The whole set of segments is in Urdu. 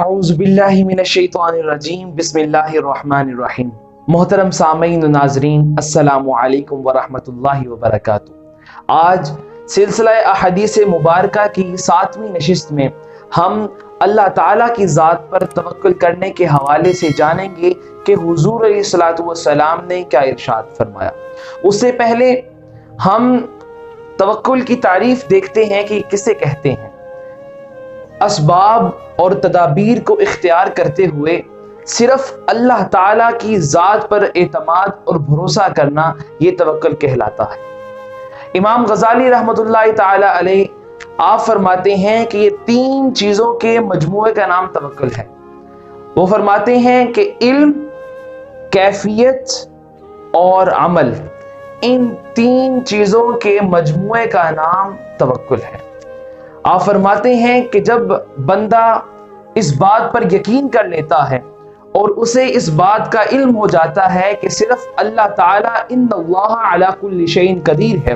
اعوذ باللہ من الشیطان الرجیم بسم اللہ الرحمن الرحیم۔ محترم سامعین و ناظرین، السلام علیکم ورحمۃ اللہ وبرکاتہ۔ آج سلسلہ احادیث مبارکہ کی 7ویں نشست میں ہم اللہ تعالیٰ کی ذات پر توکل کرنے کے حوالے سے جانیں گے کہ حضور علیہ الصلوۃ والسلام نے کیا ارشاد فرمایا۔ اس سے پہلے ہم توکل کی تعریف دیکھتے ہیں کہ کسے کہتے ہیں۔ اسباب اور تدابیر کو اختیار کرتے ہوئے صرف اللہ تعالیٰ کی ذات پر اعتماد اور بھروسہ کرنا یہ توکل کہلاتا ہے۔ امام غزالی رحمۃ اللہ تعالی علیہ آپ فرماتے ہیں کہ یہ 3 چیزوں کے مجموعے کا نام توکل ہے۔ وہ فرماتے ہیں کہ علم، کیفیت اور عمل، ان 3 چیزوں کے مجموعے کا نام توکل ہے۔ آپ فرماتے ہیں کہ جب بندہ اس بات پر یقین کر لیتا ہے اور اسے اس بات کا علم ہو جاتا ہے کہ صرف اللہ تعالیٰ ان اللہ علی کل شیء قدیر ہے،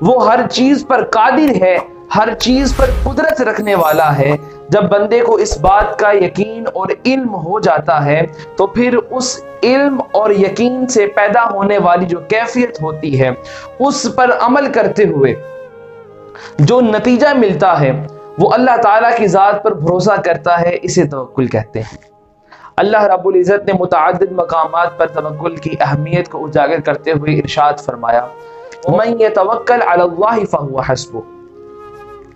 وہ ہر چیز پر قادر ہے، ہر چیز پر قدرت رکھنے والا ہے، جب بندے کو اس بات کا یقین اور علم ہو جاتا ہے تو پھر اس علم اور یقین سے پیدا ہونے والی جو کیفیت ہوتی ہے اس پر عمل کرتے ہوئے جو نتیجہ ملتا ہے وہ اللہ تعالیٰ کی ذات پر بھروسہ کرتا ہے، اسے توکل کہتے ہیں۔ اللہ رب العزت نے متعدد مقامات پر توکل کی اہمیت کو اجاگر کرتے ہوئے ارشاد فرمایا، وَمَن يَتَوَكَّلْ عَلَى اللَّهِ فَهُوَ حَسْبُهُ۔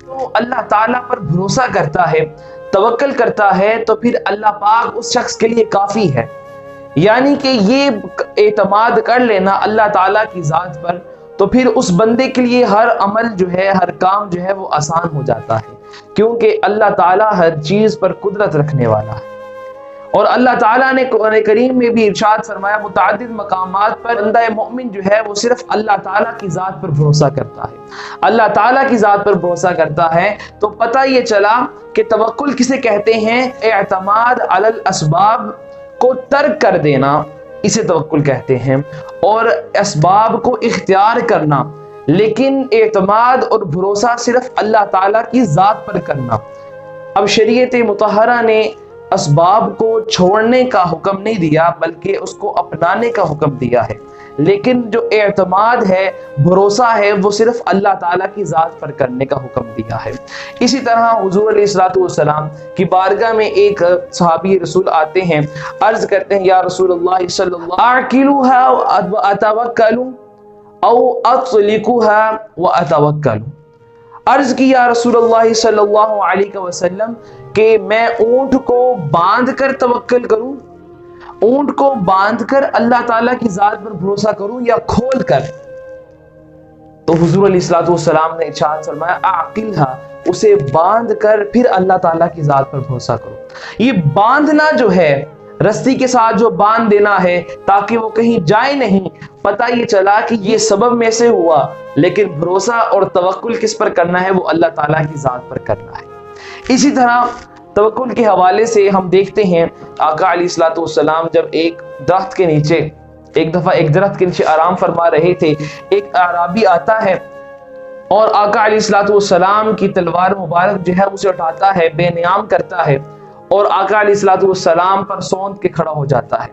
تو اللہ تعالیٰ پر بھروسہ کرتا ہے، توکل کرتا ہے تو پھر اللہ پاک اس شخص کے لیے کافی ہے۔ یعنی کہ یہ اعتماد کر لینا اللہ تعالیٰ کی ذات پر، تو پھر اس بندے کے لیے ہر عمل جو ہے، ہر کام جو ہے وہ آسان ہو جاتا ہے، کیونکہ اللہ تعالیٰ ہر چیز پر قدرت رکھنے والا ہے۔ اور اللہ تعالیٰ نے قرآن کریم میں بھی ارشاد فرمایا، متعدد مقامات پر بندہ مومن جو ہے وہ صرف اللہ تعالیٰ کی ذات پر بھروسہ کرتا ہے، اللہ تعالیٰ کی ذات پر بھروسہ کرتا ہے۔ تو پتہ یہ چلا کہ توکل کسے کہتے ہیں؟ اعتماد علی الاسباب کو ترک کر دینا، اسے توکل کہتے ہیں، اور اسباب کو اختیار کرنا لیکن اعتماد اور بھروسہ صرف اللہ تعالیٰ کی ذات پر کرنا۔ اب شریعت مطہرہ نے اسباب کو چھوڑنے کا حکم نہیں دیا بلکہ اس کو اپنانے کا حکم دیا ہے، لیکن جو اعتماد ہے، بھروسہ ہے، وہ صرف اللہ تعالیٰ کی ذات پر کرنے کا حکم دیا ہے۔ اسی طرح حضور علیہ الصلوۃ والسلام کی بارگاہ میں ایک صحابی رسول آتے ہیں، عرض کرتے ہیں، یا رسول اللہ صلی اللہ اعقلها واتوکل او اطلقها واتوکل۔ عرض کی یا رسول اللہ صلی اللہ علیہ وسلم کہ میں اونٹ کو باندھ کر توکل کروں، اونٹ کو باندھ کر اللہ تعالیٰ کی ذات پر بھروسہ کروں، یا کھول کر؟ تو حضور علیہ الصلوۃ والسلام نے ارشاد فرمایا، اعقلھا، اسے باندھ کر پھر اللہ تعالیٰ کی ذات پر بھروسہ کرو۔ یہ باندھنا جو ہے، رسی کے ساتھ جو باندھ دینا ہے تاکہ وہ کہیں جائے نہیں، پتہ یہ چلا کہ یہ سبب میں سے ہوا، لیکن بھروسہ اور توکل کس پر کرنا ہے؟ وہ اللہ تعالیٰ کی ذات پر کرنا ہے۔ اسی طرح توکل کے حوالے سے ہم دیکھتے ہیں، آقا علیہ الصلوۃ والسلام جب ایک درخت کے نیچے آرام فرما رہے تھے، ایک اعرابی آتا ہے اور آقا علیہ الصلوۃ والسلام کی تلوار مبارک جو ہے اسے اٹھاتا ہے، بے نیام کرتا ہے اور آقا علیہ الصلوۃ والسلام پر سونت کے کھڑا ہو جاتا ہے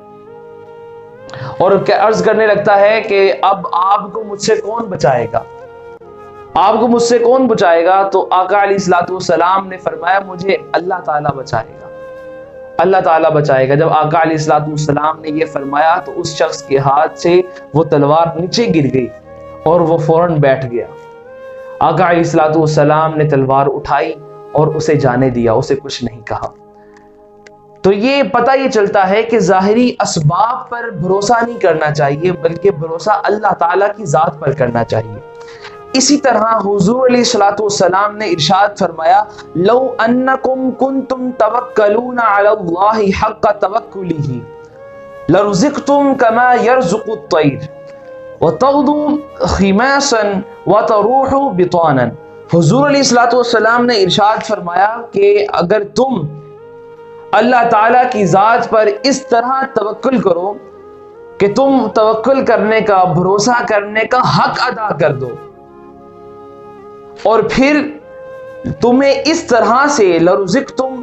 اور عرض کرنے لگتا ہے کہ اب آپ کو مجھ سے کون بچائے گا، آپ کو مجھ سے کون بچائے گا؟ تو آقا علیہ الصلوۃ والسلام نے فرمایا، مجھے اللہ تعالیٰ بچائے گا، اللہ تعالیٰ بچائے گا۔ جب آقا علیہ الصلوۃ والسلام نے یہ فرمایا تو اس شخص کے ہاتھ سے وہ تلوار نیچے گر گئی اور وہ فوراً بیٹھ گیا۔ آقا علیہ الصلوۃ والسلام نے تلوار اٹھائی اور اسے جانے دیا، اسے کچھ نہیں کہا۔ تو یہ پتہ یہ چلتا ہے کہ ظاہری اسباب پر بھروسہ نہیں کرنا چاہیے بلکہ بھروسہ اللہ تعالیٰ کی ذات پر کرنا چاہیے۔ اسی طرح حضور علیہ الصلوۃ والسلام نے ارشاد فرمایا، لو انکم کنتم توکلون علی اللہ حق توکلہ لرزقتم کما یرزق الطیر وتغدو خماسا وتروح بطانا۔ حضور علیہ الصلوۃ والسلام نے ارشاد فرمایا کہ اگر تم اللہ تعالیٰ کی ذات پر اس طرح توکل کرو کہ تم توکل کرنے کا، بھروسہ کرنے کا حق ادا کر دو، اور پھر تمہیں اس طرح سے لرزقتم